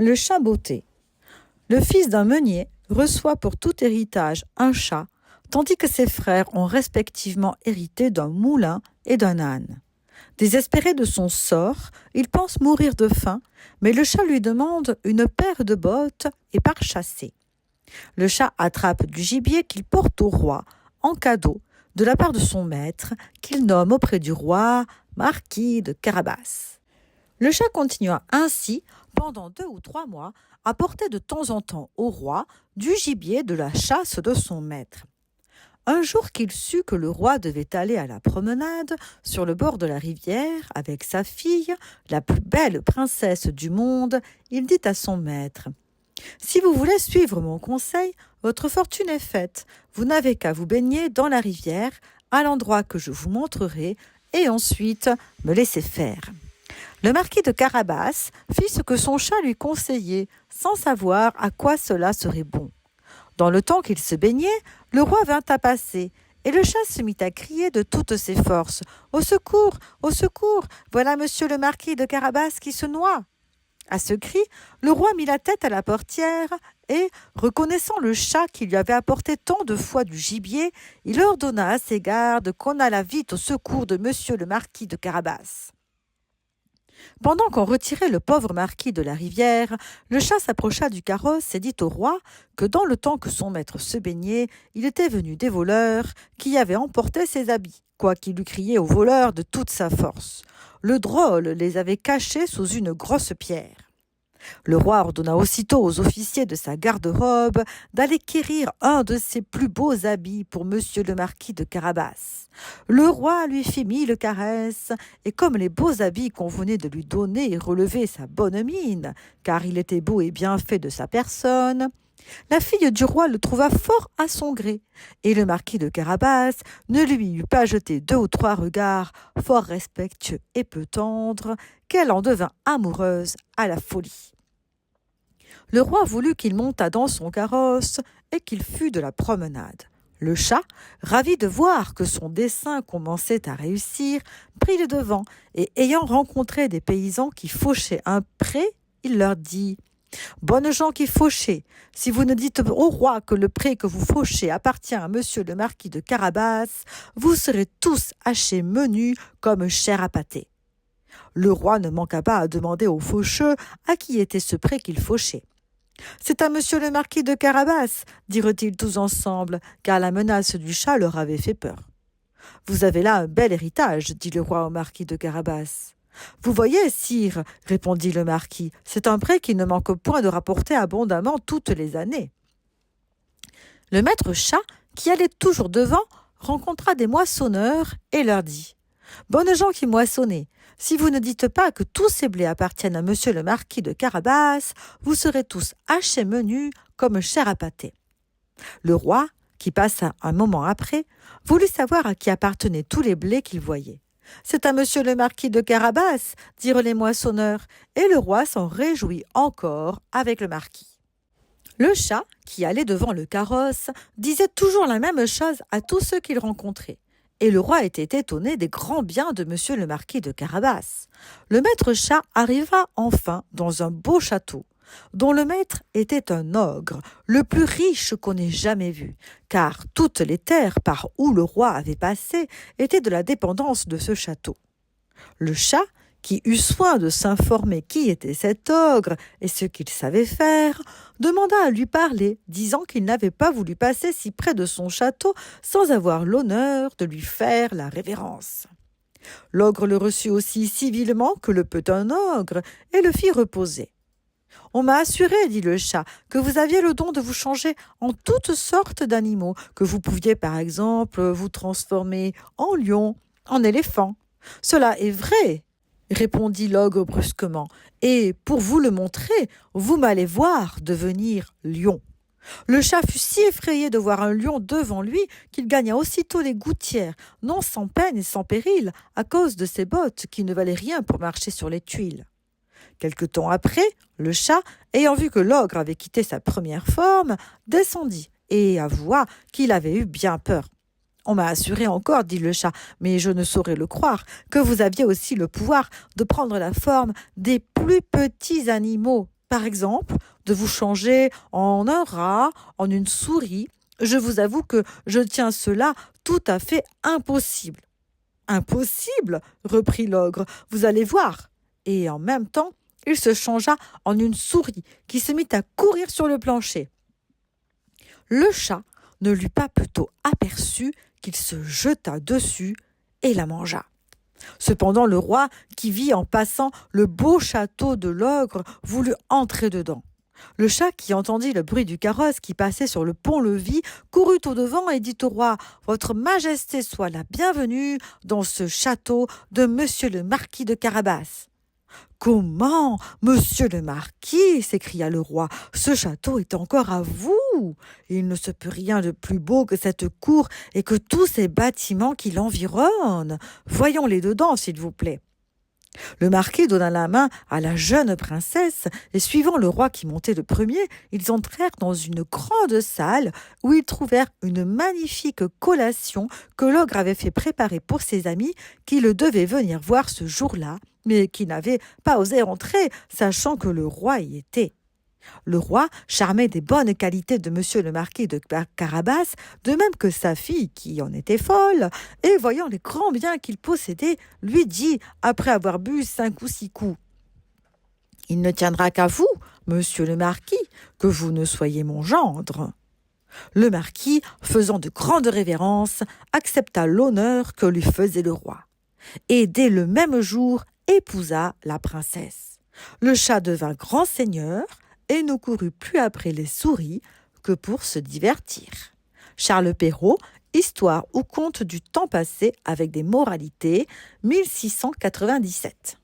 Le chat botté. Le fils d'un meunier reçoit pour tout héritage un chat, tandis que ses frères ont respectivement hérité d'un moulin et d'un âne. Désespéré de son sort, il pense mourir de faim, mais le chat lui demande une paire de bottes et part chasser. Le chat attrape du gibier qu'il porte au roi en cadeau de la part de son maître, qu'il nomme auprès du roi marquis de Carabas. Le chat continua ainsi pendant 2 ou 3 mois à porter de temps en temps au roi du gibier de la chasse de son maître. Un jour qu'il sut que le roi devait aller à la promenade sur le bord de la rivière avec sa fille, la plus belle princesse du monde, il dit à son maître « Si vous voulez suivre mon conseil, votre fortune est faite. Vous n'avez qu'à vous baigner dans la rivière, à l'endroit que je vous montrerai, et ensuite me laisser faire. » Le marquis de Carabas fit ce que son chat lui conseillait, sans savoir à quoi cela serait bon. Dans le temps qu'il se baignait, le roi vint à passer, et le chat se mit à crier de toutes ses forces « Au secours! Au secours! Voilà monsieur le marquis de Carabas qui se noie !» À ce cri, le roi mit la tête à la portière et, reconnaissant le chat qui lui avait apporté tant de fois du gibier, il ordonna à ses gardes qu'on allât vite au secours de monsieur le marquis de Carabas. Pendant qu'on retirait le pauvre marquis de la rivière, le chat s'approcha du carrosse et dit au roi que dans le temps que son maître se baignait, il était venu des voleurs qui avaient emporté ses habits, quoiqu'il eût crié aux voleurs de toute sa force. Le drôle les avait cachés sous une grosse pierre. Le roi ordonna aussitôt aux officiers de sa garde-robe d'aller quérir un de ses plus beaux habits pour monsieur le marquis de Carabas. Le roi lui fit 1000 caresses, et comme les beaux habits qu'on venait de lui donner relevaient sa bonne mine, car il était beau et bien fait de sa personne, la fille du roi le trouva fort à son gré, et le marquis de Carabas ne lui eut pas jeté 2 ou 3 regards fort respectueux et peu tendres, qu'elle en devint amoureuse à la folie. Le roi voulut qu'il montât dans son carrosse et qu'il fût de la promenade. Le chat, ravi de voir que son dessein commençait à réussir, prit le devant et, ayant rencontré des paysans qui fauchaient un pré, il leur dit « Bonnes gens qui fauchez, si vous ne dites au roi que le pré que vous fauchez appartient à monsieur le marquis de Carabas, vous serez tous hachés menus comme chair à pâté. » Le roi ne manqua pas à demander aux faucheux à qui était ce pré qu'il fauchait. « C'est à monsieur le marquis de Carabas, dirent-ils tous ensemble, car la menace du chat leur avait fait peur. « Vous avez là un bel héritage, dit le roi au marquis de Carabas. « Vous voyez, sire, répondit le marquis, c'est un pré qui ne manque point de rapporter abondamment toutes les années. » Le maître chat, qui allait toujours devant, rencontra des moissonneurs et leur dit « Bonnes gens qui moissonnez, si vous ne dites pas que tous ces blés appartiennent à monsieur le marquis de Carabas, vous serez tous hachés menus comme chair à pâté. » Le roi, qui passa un moment après, voulut savoir à qui appartenaient tous les blés qu'il voyait. « C'est à monsieur le marquis de Carabas, dirent les moissonneurs, et le roi s'en réjouit encore avec le marquis. Le chat, qui allait devant le carrosse, disait toujours la même chose à tous ceux qu'il rencontrait. Et le roi était étonné des grands biens de monsieur le marquis de Carabas. Le maître chat arriva enfin dans un beau château, dont le maître était un ogre, le plus riche qu'on ait jamais vu, car toutes les terres par où le roi avait passé étaient de la dépendance de ce château. Le chat, qui eut soin de s'informer qui était cet ogre et ce qu'il savait faire, demanda à lui parler, disant qu'il n'avait pas voulu passer si près de son château sans avoir l'honneur de lui faire la révérence. L'ogre le reçut aussi civilement que le peut un ogre et le fit reposer. « On m'a assuré, dit le chat, que vous aviez le don de vous changer en toutes sortes d'animaux, que vous pouviez par exemple vous transformer en lion, en éléphant. Cela est vrai, répondit l'ogre brusquement, et pour vous le montrer, vous m'allez voir devenir lion. Le chat fut si effrayé de voir un lion devant lui qu'il gagna aussitôt les gouttières, non sans peine et sans péril, à cause de ses bottes qui ne valaient rien pour marcher sur les tuiles. Quelque temps après, le chat, ayant vu que l'ogre avait quitté sa première forme, descendit et avoua qu'il avait eu bien peur. « On m'a assuré encore, dit le chat, mais je ne saurais le croire, que vous aviez aussi le pouvoir de prendre la forme des plus petits animaux. Par exemple, de vous changer en un rat, en une souris. Je vous avoue que je tiens cela tout à fait impossible. Impossible, reprit l'ogre, vous allez voir. Et en même temps, il se changea en une souris qui se mit à courir sur le plancher. Le chat ne l'eut pas plutôt aperçu qu'il se jeta dessus et la mangea. Cependant le roi, qui vit en passant le beau château de l'ogre, voulut entrer dedans. Le chat, qui entendit le bruit du carrosse qui passait sur le pont-levis, courut au-devant et dit au roi : « Votre Majesté soit la bienvenue dans ce château de monsieur le marquis de Carabas. » « Comment, monsieur le marquis ?» s'écria le roi. « Ce château est encore à vous. Il ne se peut rien de plus beau que cette cour et que tous ces bâtiments qui l'environnent. Voyons-les dedans, s'il vous plaît. » Le marquis donna la main à la jeune princesse et, suivant le roi qui montait le premier, ils entrèrent dans une grande salle où ils trouvèrent une magnifique collation que l'ogre avait fait préparer pour ses amis qui le devaient venir voir ce jour-là, mais qui n'avaient pas osé entrer, sachant que le roi y était. Le roi, charmé des bonnes qualités de monsieur le marquis de Carabas, de même que sa fille qui en était folle, et voyant les grands biens qu'il possédait, lui dit, après avoir bu 5 ou 6 coups : « Il ne tiendra qu'à vous, monsieur le marquis, que vous ne soyez mon gendre. » Le marquis, faisant de grandes révérences, accepta l'honneur que lui faisait le roi, et dès le même jour épousa la princesse. Le chat devint grand seigneur et ne courut plus après les souris que pour se divertir. Charles Perrault, Histoire ou conte du temps passé avec des moralités, 1697.